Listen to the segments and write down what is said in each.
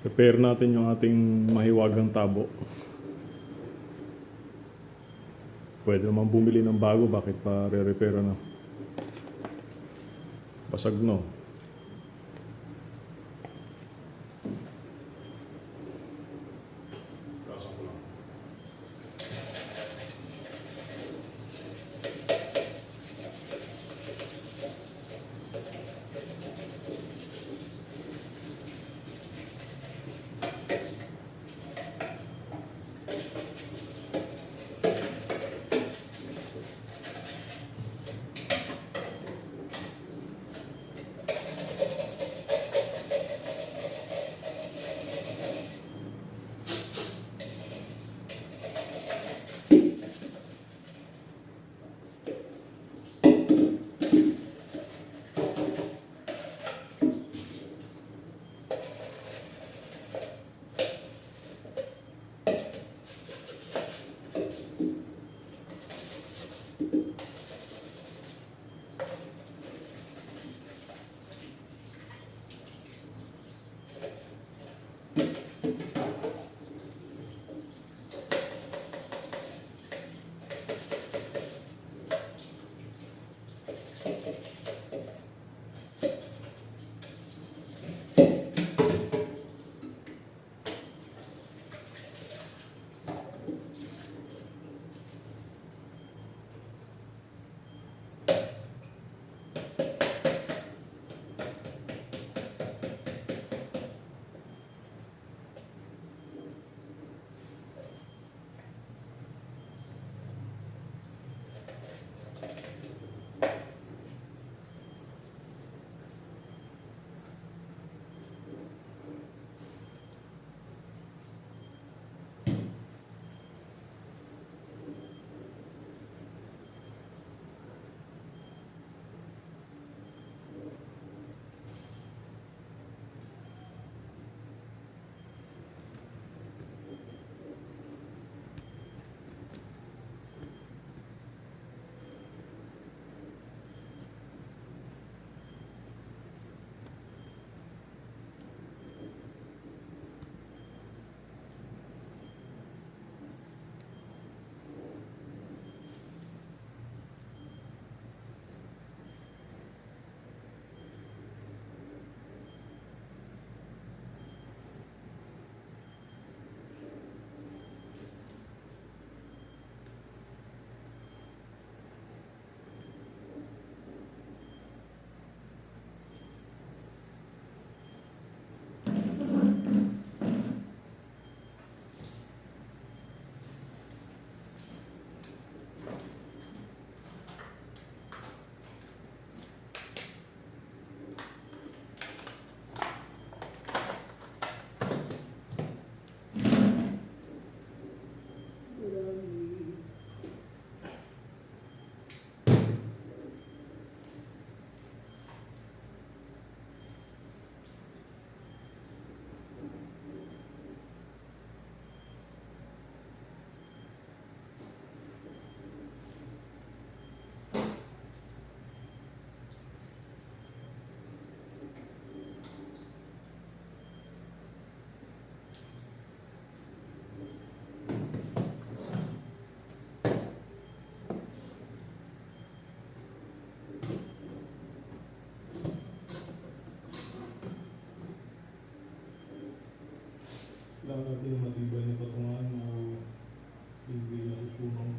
Repair natin yung ating mahiwagang tabo. Pwede naman bumili ng bago, bakit pa re-repair na? Basag no. Kailangan natin yung matibay na patungan na hindi na usunong.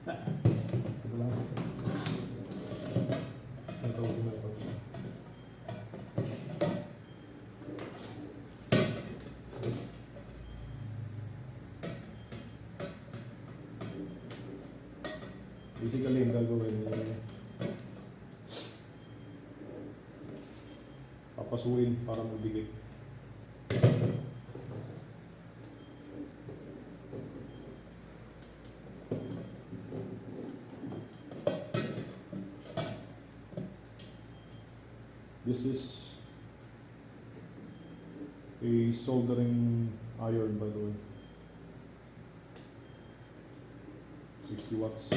Ito lang. Ito ko na ito. Basically, yung gagawin nila, papasuin para magdikit. This is a soldering iron, by the way. 60 watts.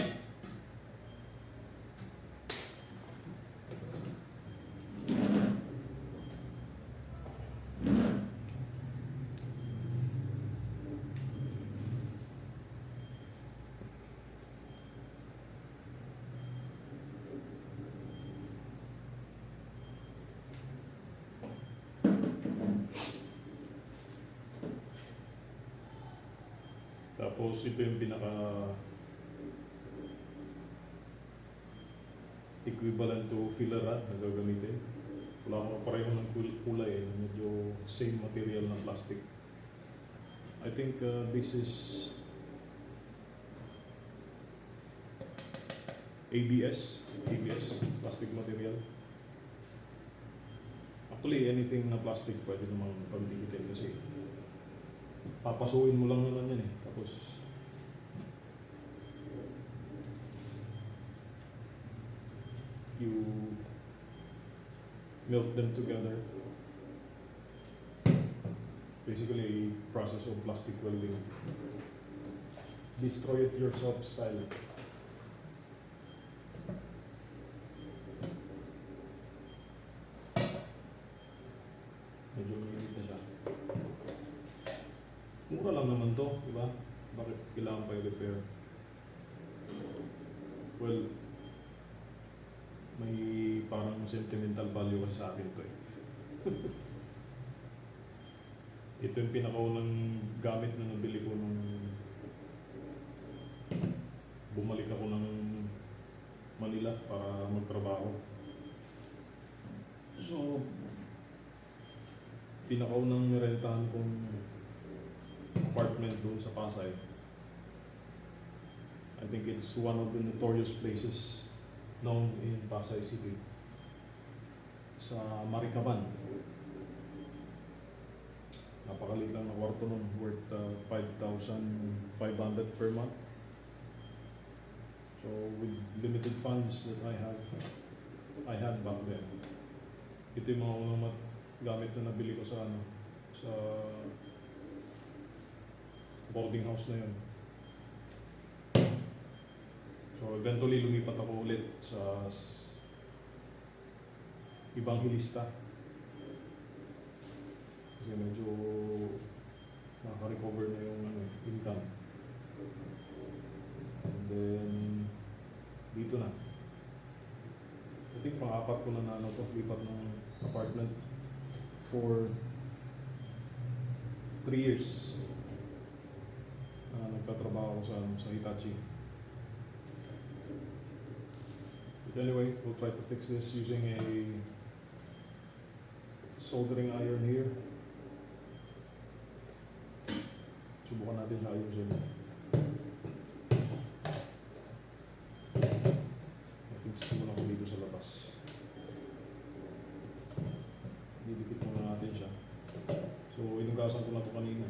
Tapos ito yung pinaka equivalent to filler rod na gagamitin. Wala akong pareho ng kulay, medyo same material ng plastic. I think this is ABS plastic material. Actually, anything na plastic pwede namang pagdikitin kasi papasuin mo lang naman yan eh. Tapos you melt them together. Basically a process of plastic welding. Destroy it yourself style. Medyo umiinit na siya. Mura lang naman to, di ba? Bakit kailangan pa i-repair? Well, may parang sentimental value kasi sa akin to eh. Ito yung pinakaunang gamit na nabili ko nung bumalik ako ng Manila para magtrabaho. So, pinakaunang nirentahan kong apartment doon sa Pasay. I think it's one of the notorious places known in Pasay City. Sa Maricaban. Napakalit lang na kwarto nun, worth 5,500 per month. So with limited funds that I had back then. Ito yung mga unang gamit na nabili ko sa sa boarding house na yun. So eventually lumipat ako ulit sa Evangelista. Kasi medyo nakaka-recover na yung income. And then dito na. I think pang-apat ko na lipat ng apartment for 3 years. Nagtatrabaho ko sa Hitachi. But anyway, we'll try to fix this using a soldering iron here. Subukan natin siya ayusin. I think simulan ko dito sa labas. Didikit muna natin siya. So, inugasan ko na ito kanina.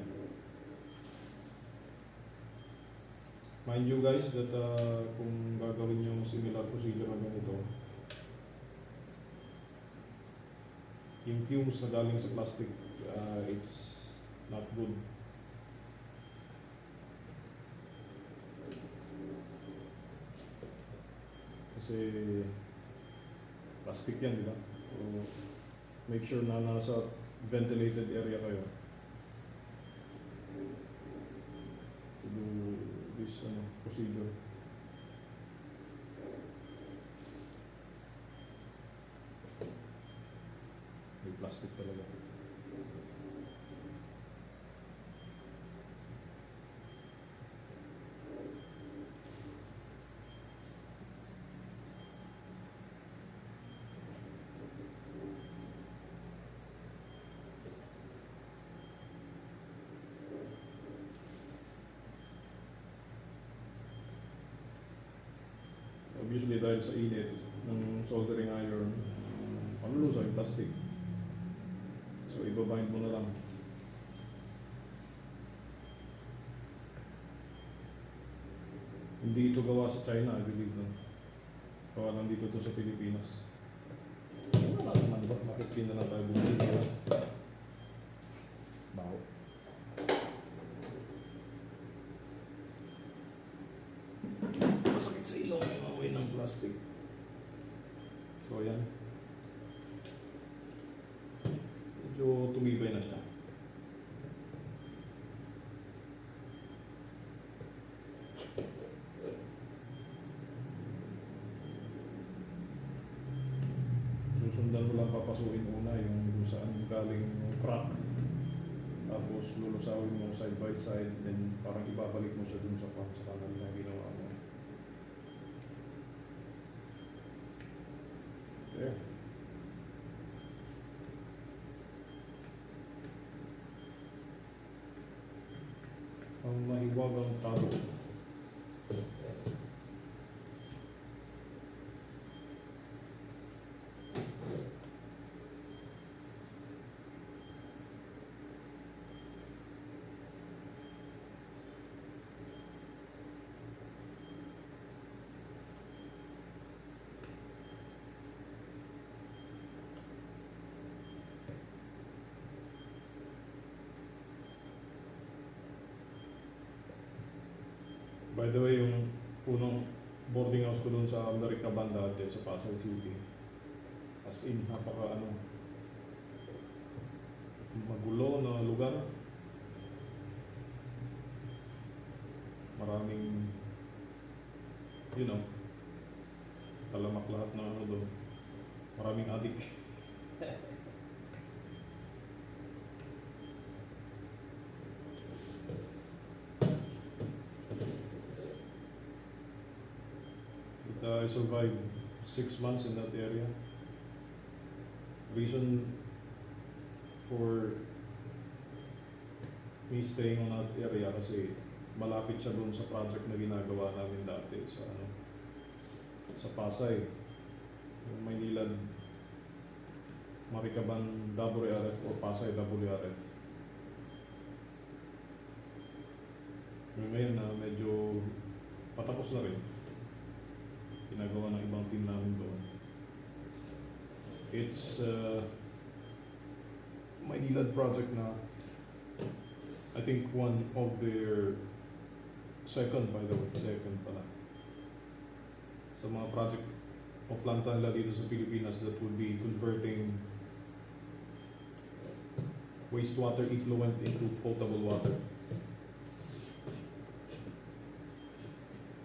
Mind you guys that kung gagawin yung similar procedure na ganito, yung fumes na galing sa plastic, it's not good. Kasi plastic yan, di ba? So, make sure na nasa ventilated area kayo to do this procedure. May plastic talaga. Usually dahil sa init ng soldering iron, panulusa yung plastic. So ibabind mo na lang. Hindi ito gawa sa China, I believe lang. Gawa lang dito to sa Pilipinas. Wala naman ba? Bakit pina lang tayo bumili? Baho. tumibay na siya. Susundan mo lang papasukin una yung kung saan galing yung crack. Tapos lulusawin mo side by side, then parang ibabalik mo siya dun sa kanan na ginawa mo. There. Ang mahiwagang tao. By the way, yung punong boarding house ko doon sa Americaban dati sa Pasay City. As in, magulo na lugar. Maraming, talamak lahat na doon. Maraming adik. I survived 6 months in that area. Reason for me staying on that area kasi malapit siya doon sa project na ginagawa namin dati sa Pasay, yung Maynila Maricaban WRF o Pasay WRF. Ngayon na medyo patapos na rin. Ginagawa ng ibang team namin doon. It's Maynila project na I think one of their second pala sa mga project o planta nila dito sa Pilipinas that would be converting wastewater effluent into potable water.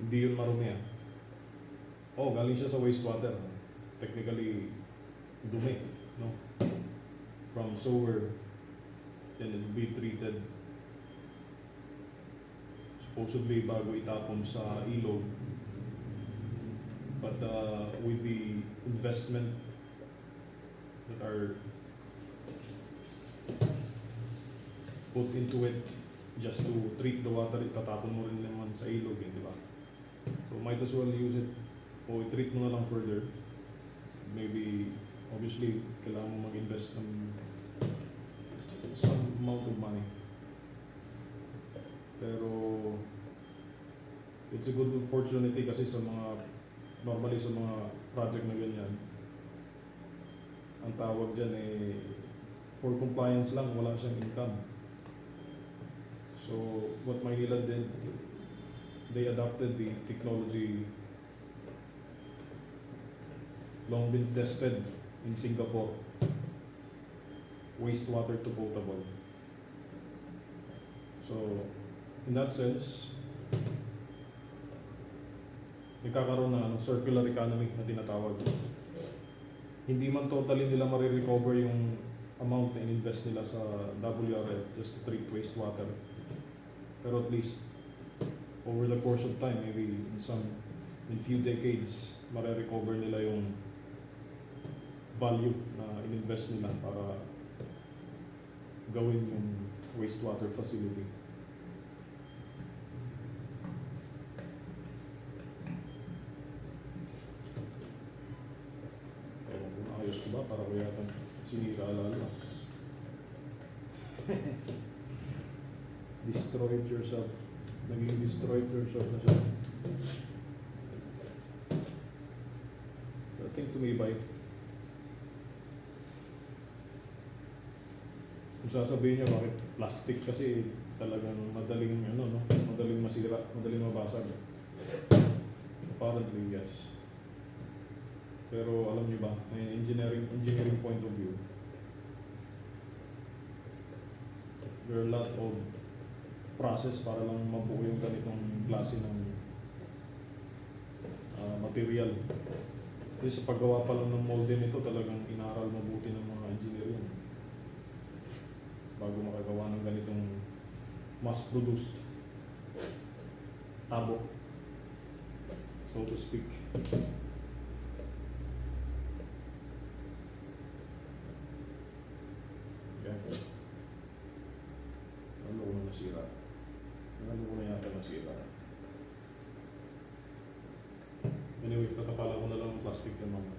Hindi yun marumi ah. Galing siya sa wastewater. Technically, dumi, no? From sewer, then it will be treated supposedly bago itapon sa ilog. But with the investment that are put into it just to treat the water, itatapon mo rin naman sa ilog, di ba? So might as well use it o i-treat mo na lang further. Maybe, obviously, kailangan mo mag-invest ng some amount of money. Pero, it's a good opportunity kasi normally sa mga project na ganyan, ang tawag dyan for compliance lang, wala siyang income. So, what Maynila did, they adopted the technology long been tested in Singapore, wastewater to potable. So, in that sense, nagkakaroon ng circular economy na tinatawag. Hindi man totally nila marirecover yung amount na in-invest nila sa WRF just to treat wastewater. Pero at least, over the course of time, maybe in few decades, marirecover nila yung value na in-invest nila para gawin yung wastewater facility. Ewan kung ayos ko ba para ko yata sinira lalo. Destroyed yourself. Naging destroyed yourself na siya. I think tumibay. Kung sasabihin niyo bakit plastic kasi talagang madaling madaling masira, madaling mabasag. Apparently yes. Pero alam niyo ba, may engineering point of view, There are a lot of process para lang mabuo yung ganitong klase ng material. Kasi sa paggawa pa lang ng molde nito, talagang inaral mabuti ng mga engineer yun bago makagawa ng ganitong mass-produced tabo, so to speak. Okay. Ano ko na nasira? Ano ko na yata nasira? Anyway, tatapalan ko na lang ng plastic yan mga.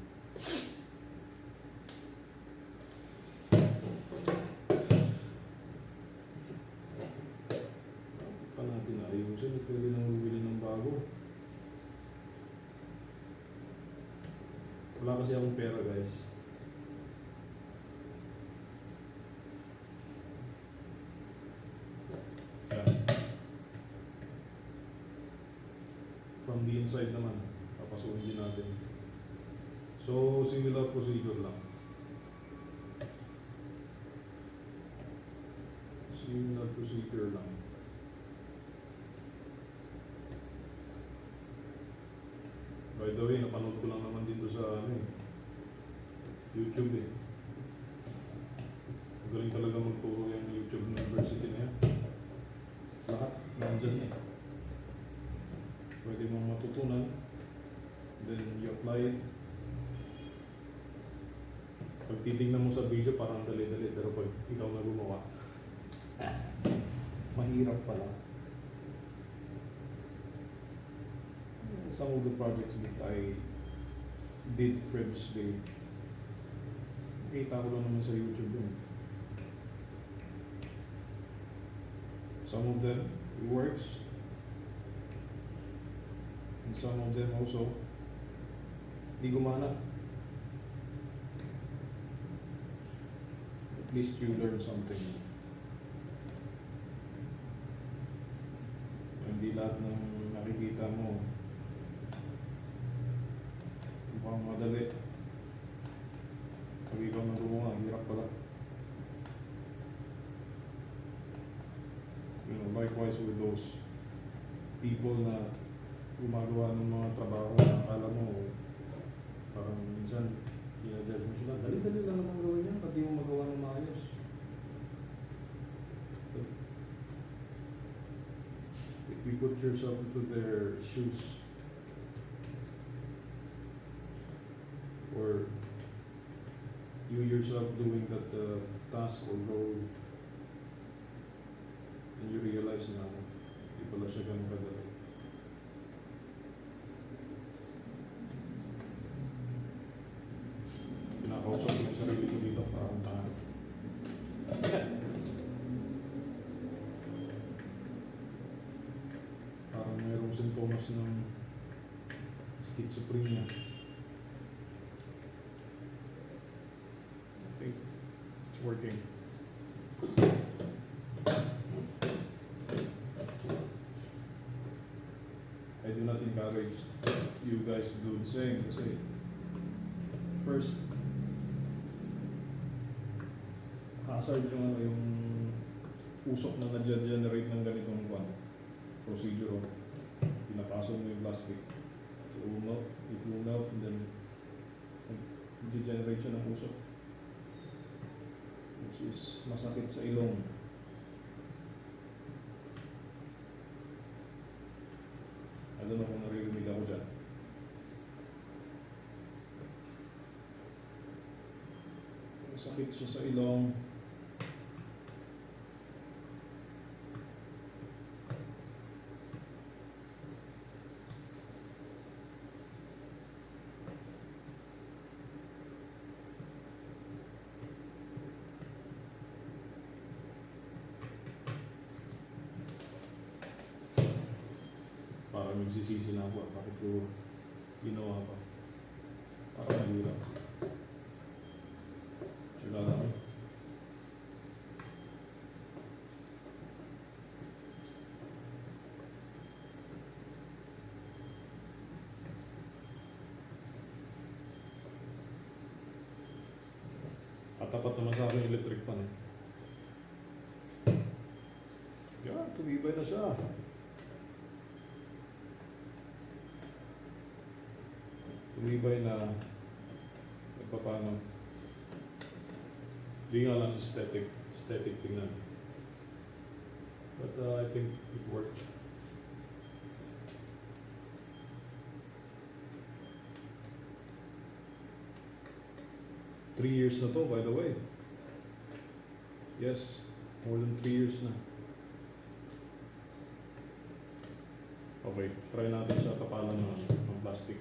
Pa natin ayusin, ito rin ang bibili ng bago. Wala kasi akong pera, guys. From the inside naman, papasukin din natin. So, similar procedure lang. Similar procedure lang. By the way, napanood ko lang naman dito sa YouTube eh. Magaling talaga magturo yung YouTube University na yan. Lahat, nandyan eh. Pwede mong matutunan, then you apply it. Pag titignan mo sa video, parang dali-dali, pero pag ikaw na gumawa, mahirap pala. Some of the projects that I did previously, kita ko lang naman sa YouTube yun. Some of them, it works. And some of them also, di gumana. At least you learn something. Hindi lahat ng nakikita mo mukhang madali. Pag ikaw na gumawa, hirap pala. You know, likewise with those people na gumagawa ng mga trabaho na akala mo parang minsan i-judge mo sila. Dali-dali lang naman gawin yan, pati yung magawa ng maayos. If you put yourself into their shoes, or you yourself doing that task or role, and you realize na hindi pala siya ganun kadali. Pinakausap ko yung sarili ko dito, parang tahan. Parang mayroong sintomas ng schizophrenia. Okay, it's working. I do not encourage you guys to do the same kasi first, hazard yung usok na na-generate ng ganitong procedure. Pinapasok mo yung plastic. So, it will melt, and then mag-generate siya ng usok. Which is masakit sa ilong. I don't know kung naririnig ako dyan. Masakit siya sa ilong. Parang nagsisisi na ako, bakit ko ginawa pa? Parang nahirap. Sila lang. At tapat naman sa akin electric pan eh. tumibay na siya. Tumibay na paano. Hindi nga lang aesthetic tingnan. But I think it worked. Three years na to, by the way. Yes, more than 3 years na. Okay, try natin siya kapalan ng plastic.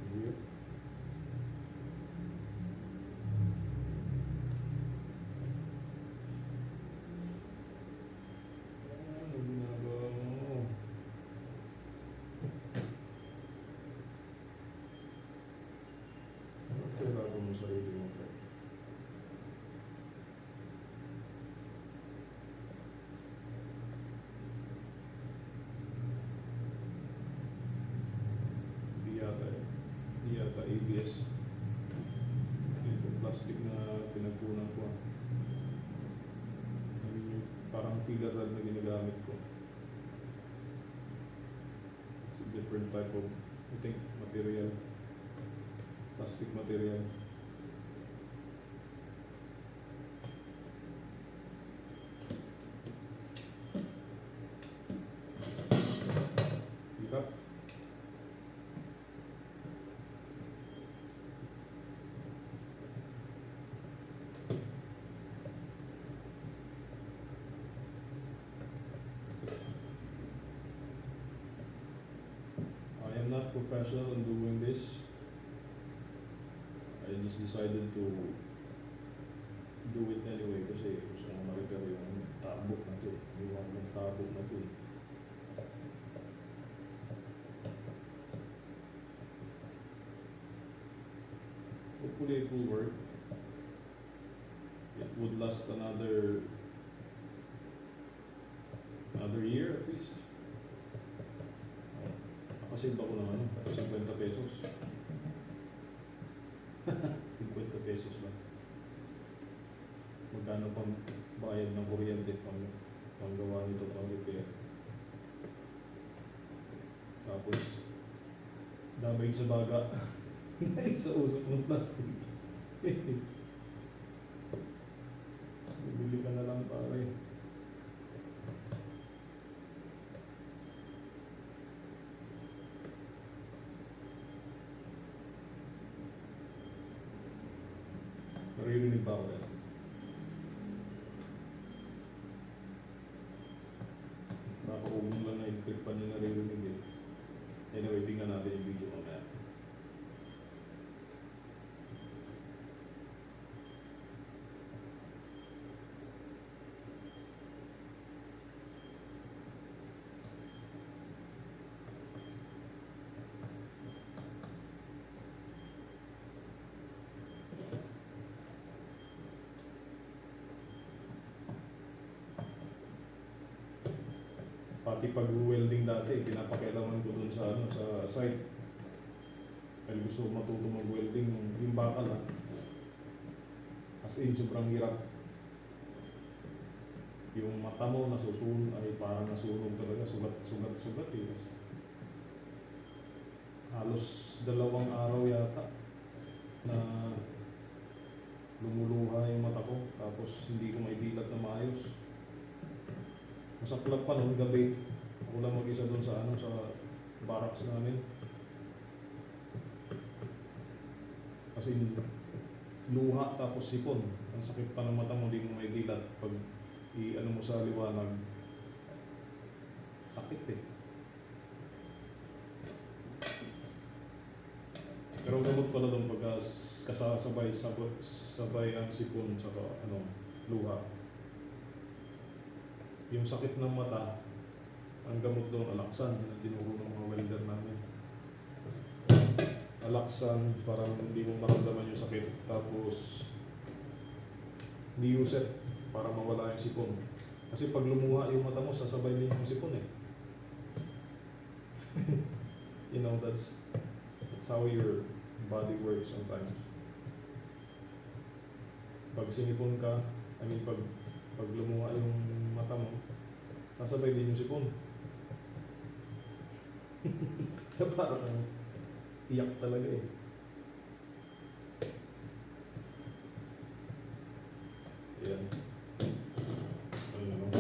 Here. Ano ginagawa mo? Ano kailangan mo sa sarili mo? Di yata ABS. Yung plastic na pinagkunan ko. Yung parang filler rod na ginagamit ko. It's a different type of, I think, material. Plastic material. Hirap. I am not professional in doing this. I just decided to do it anyway kasi gusto ko ma-repair yung tabok na to. Yung tabok na to. Hopefully it will work. It would last another year at least. Nakasave ako ng 50 pesos. 50 pesos lang. Magkano pang bayad ng kuryente pang gawa nito, pang repair. Tapos, damay sa baga. Sa usok ng plastic. Bibili ka na lang pare. Naririnig ba ako yan? Napakugong lang na electric pan yung naririnig eh. Anyway, tingnan natin yung video mamaya. Pati pag-welding dati, pinapakialaman ko dun sa site. Kaya gusto ko matuto mag-welding yung bakal As in, sobrang hirap. Yung mata mo nasusunog, ay parang nasunog talaga, sugat eh. Halos 2 araw yata na lumuluha yung mata ko, tapos hindi ko maidilat na maayos. Masaklap pa noon gabi. Ako lang mag-isa doon sa sa barracks namin. Kasi luha tapos sipon. Ang sakit pa ng mata mo, hindi mo maidilat. Pag i-ano mo sa liwanag, sakit eh. Pero gamot pala doon pagka sabay ang sipon sa luha. Yung sakit ng mata, ang gamot doon, Alaxan, na tinuro ng mga welder namin. Alaxan, parang hindi mo maramdaman yung sakit. Tapos, Niuset, para mawala yung sipon. Kasi pag lumuha yung mata mo, sasabay din yung sipon eh. You know, that's how your body works sometimes. Pag sinipon ka, I mean, pag lumuha yung mata mo, nasabay din yung sipon. Kaya parang iyak talaga eh. Ayan. Ano,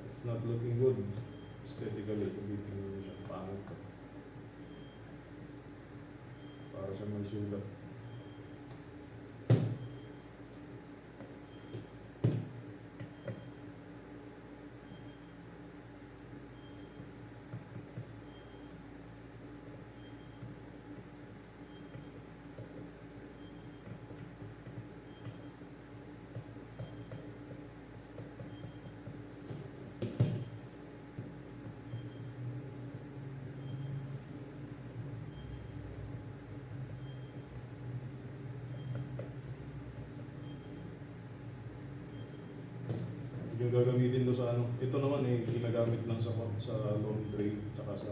it's not looking good. Aesthetically, pag-ibig mo siya. Pangit ka. Para siya may sulat. Yung gagamitin do sa ano, ito naman eh, ginagamit lang sa laundry, tsaka sa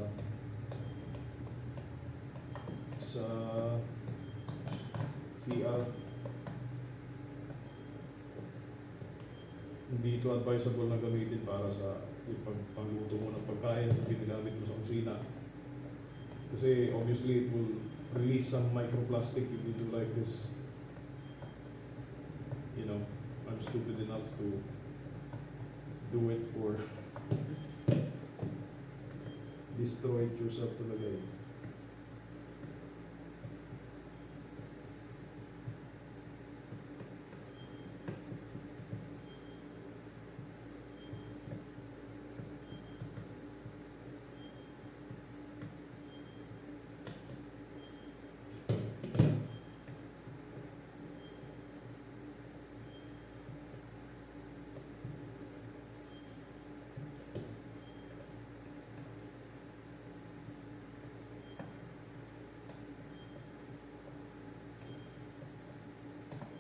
CR. Hindi ito advisable na gamitin para sa pagluto mo ng pagkain na ginagamit mo sa kusina. Kasi obviously it will release some microplastic if you do like this. You know, I'm stupid enough to do it for destroy it yourself talaga eh.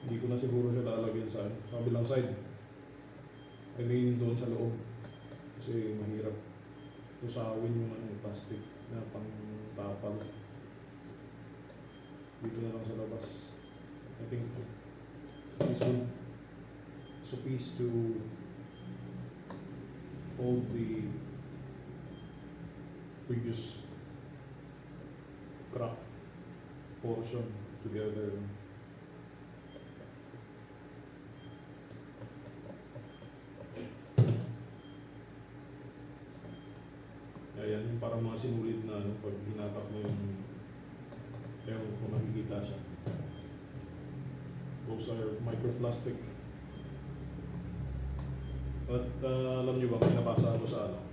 Hindi ko na siguro siya lalagyan sa kabilang side. I mean doon sa loob. Kasi mahirap usawin yung ano, plastic na pang-tapal. Dito na lang sa labas. I think this would suffice to hold the previous crack portion together. Ayan, yung parang mga sinulid na ano, pag hinatak mo yung ewan kung nakikita siya. Those are microplastic. At alam nyo ba, may nabasa ako sa ano,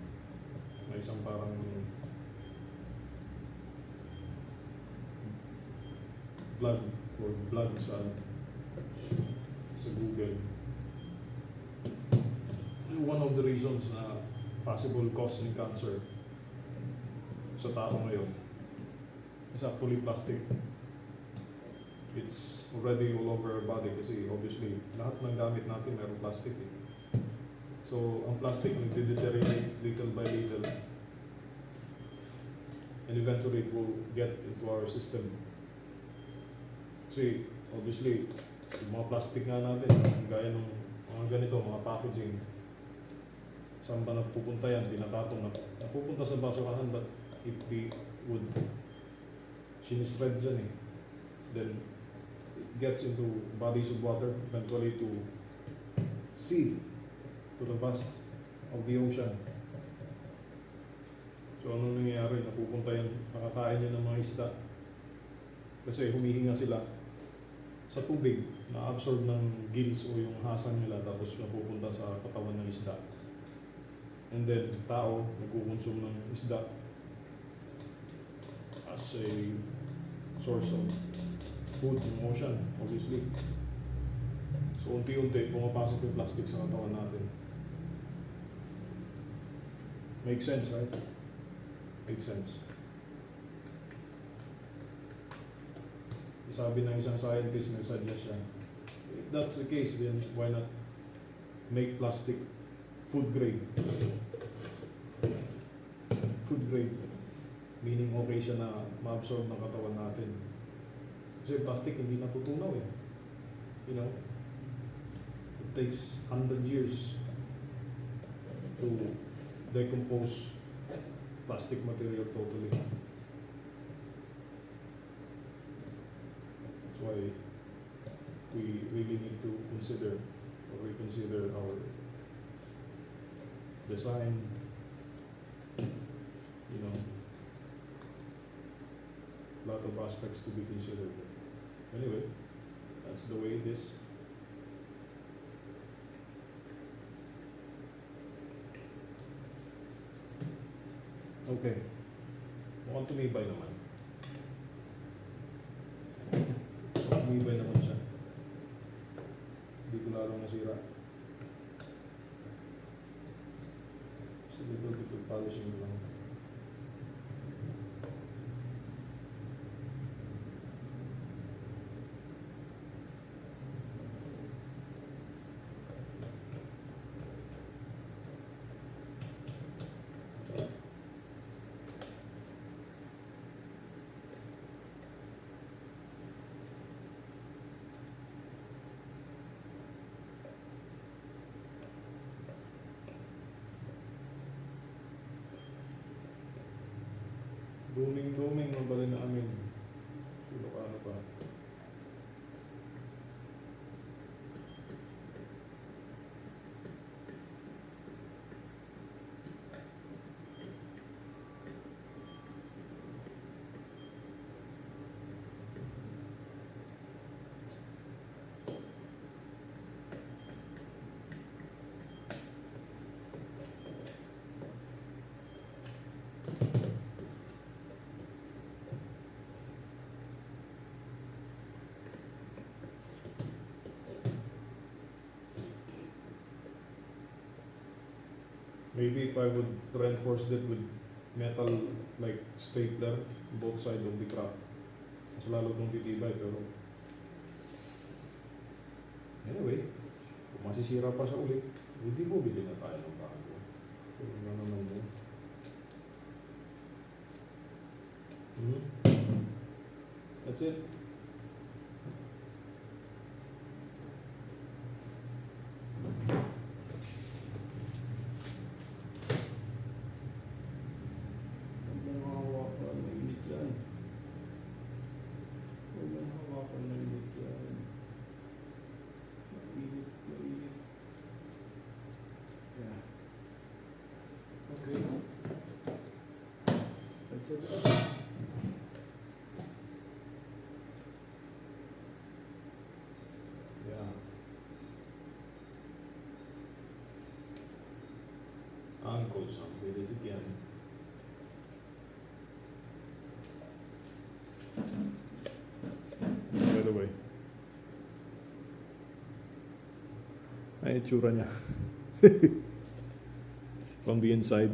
may isang parang vlog sa Google. One of the reasons na possible cause ng cancer sa tao ngayon is actually plastic. It's already all over our body kasi obviously lahat ng gamit natin meron plastic eh. So ang plastic nagde-deteriorate little by little and eventually it will get into our system. Kasi obviously yung mga plastic nga natin gaya ng mga ganito, mga packaging, saan ba napupunta yan? Tinatatong na napupunta sa basurahan, but if we would sinispread dyan eh, then it gets into bodies of water, eventually to sea, to the vast of the ocean. So ano nangyayari? Napupunta yan, nakakain yan ng mga isda kasi humihinga sila sa tubig, na-absorb ng gills o yung hasang nila, tapos napupunta sa katawan ng isda. And then, tao, nagkukonsume ng isda as a source of food in the ocean, obviously. So, unti-unti, pumapasok yung plastic sa katawan natin. Makes sense, right? Makes sense. Sabi ng isang scientist, nag-suggest siya, if that's the case, then why not make plastic food grade? Food grade. Meaning okay siya na ma-absorb ng katawan natin. Kasi plastic hindi natutunaw eh. You know? takes 100 years to decompose plastic material totally. That's why we really need to consider or reconsider our design, you know, lot of aspects to be considered. Anyway, that's the way it is. Okay. Mukhang tumibay naman. Tumibay naman siya. Hindi ko lalong nasira. So little bit of polishing lang. Booming ang bali na amin. Ilocano pa. Maybe if I would reinforce that with metal like stapler both sides of the crack, mas lalo itong titibay. Pero anyway, kung masisira pa sa ulit, hindi mo bili na tayo ng bago. Pero ano naman yun. That's it. Okay. That's it. Yeah. Ankles ang pinitikian. By the way. Ay, itsura niya. From the inside.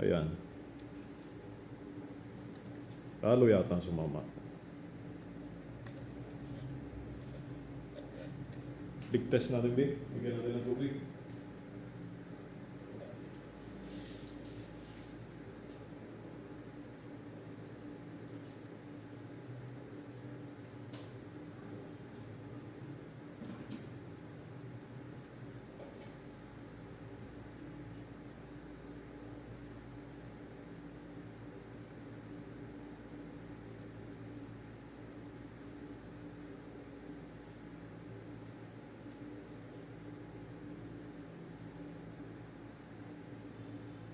Ayan. Lalo yata sumama. Big test natin, Big. Bigyan natin ng tubig.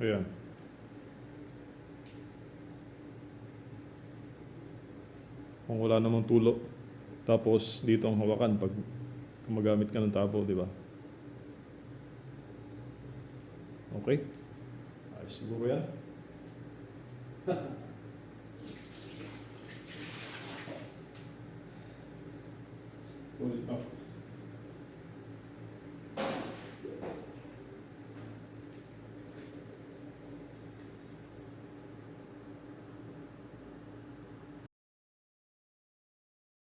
Ayan. Kung wala namang tulo, tapos dito ang hawakan pag gumagamit ka ng tabo, di ba? Okay? Ayos siguro yan. Pull it up.